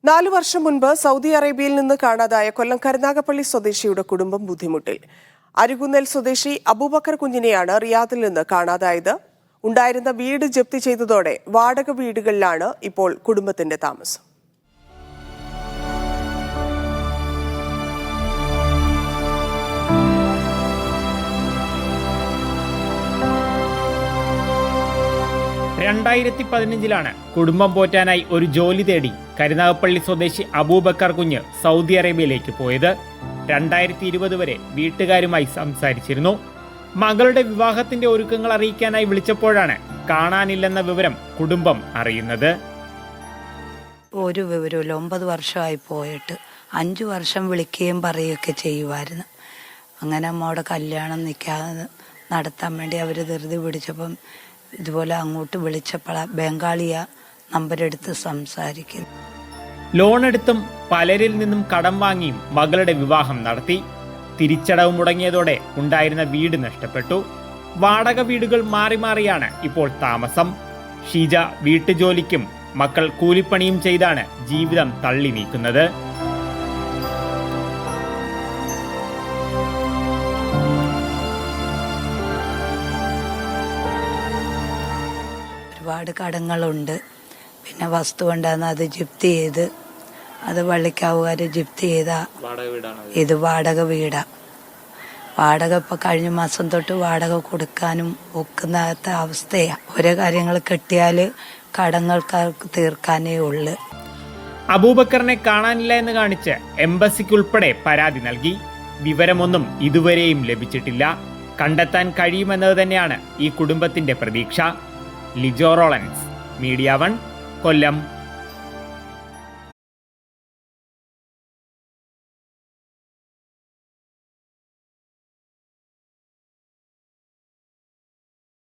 4 വർഷം മുൻപ് സൗദി അറേബ്യയിൽ നിന്ന് കാണാതായ കൊല്ലം കരുനാഗപ്പള്ളി സ്വദേശിയുടെ കുടുംബം ബുദ്ധിമുട്ടിൽ. അരികുന്നേൽ സ്വദേശി അബൂബക്കർ കുഞ്ഞിനെയാണ് റിയാദിൽ നിന്ന് കാണാതായത്. ഉണ്ടായിരുന്ന വീട് ജപ്തി ചെയ്തതോടെ വാടക വീടുകളിലാണ് ഇപ്പോൾ കുടുംബത്തിന്റെ താമസം. ലാണ് കുടുംബം പോറ്റാനായി ഒരു ജോലി തേടി കരുനാഗപ്പള്ളി സ്വദേശി അബൂബക്കർ കുഞ്ഞ് സൗദി അറേബ്യയിലേക്ക് പോയത്. 2020 വരെ വീട്ടുകാരുമായി സംസാരിച്ചിരുന്നു. മകളുടെ വിവാഹത്തിന്റെ ഒരുക്കങ്ങൾ അറിയിക്കാനായി വിളിച്ചപ്പോഴാണ് കാണാനില്ലെന്ന വിവരം കുടുംബം അറിയുന്നത്. ഒരു വിവരമില്ല. 9 വർഷമായി പോയിട്ട് 5 വർഷം വിളിക്കുകയും പറയുകയൊക്കെ ചെയ്യുമായിരുന്നു. അങ്ങനെ അമ്മയുടെ കല്യാണം നിൽക്കാതെ നടത്താൻ വേണ്ടി അവർ ധൃതി പിടിച്ചപ്പം ഇതുപോലെ അങ്ങോട്ട് വിളിച്ചപ്പോൾ ബംഗാളിയ നമ്പരെടുത്ത് സംസാരിക്കുന്നു. ലോൺ എടുത്തും പലരിൽ നിന്നും കടം വാങ്ങിയും മകളുടെ വിവാഹം നടത്തി. തിരിച്ചടവ് മുടങ്ങിയതോടെ ഉണ്ടായിരുന്ന വീട് നഷ്ടപ്പെട്ടു. വാടക വീടുകൾ മാറി മാറിയാണ് ഇപ്പോൾ താമസം. ഷീജ വീട്ടുജോലിക്കും മക്കൾ കൂലിപ്പണിയും ചെയ്താണ് ജീവിതം തള്ളി നീക്കുന്നത്. ഒരുപാട് കടങ്ങളുണ്ട്. പിന്നെ വസ്തു ഉണ്ടാകുന്ന അത് ജപ്തി ചെയ്ത്, അത് വള്ളിക്കാവുകാർ ജപ്തി ചെയ്ത ഇത് വാടക വീടാ. വാടക ഇപ്പം കഴിഞ്ഞ മാസം തൊട്ട് വാടക കൊടുക്കാനും ഒക്കുന്നാത്ത അവസ്ഥയാണ്. ഓരോ കാര്യങ്ങൾ കെട്ടിയാൽ കടങ്ങൾക്കാർക്ക് തീർക്കാനേ ഉള്ളു. അബൂബക്കറിനെ കാണാനില്ല എന്ന് കാണിച്ച് എംബസിക്കുൾപ്പെടെ പരാതി നൽകി. വിവരമൊന്നും ഇതുവരെയും ലഭിച്ചിട്ടില്ല. കണ്ടെത്താൻ കഴിയുമെന്നത് തന്നെയാണ് ഈ കുടുംബത്തിന്റെ പ്രതീക്ഷ. ലിജോ റോളൻസ്, മീഡിയ 1, കൊല്ലം.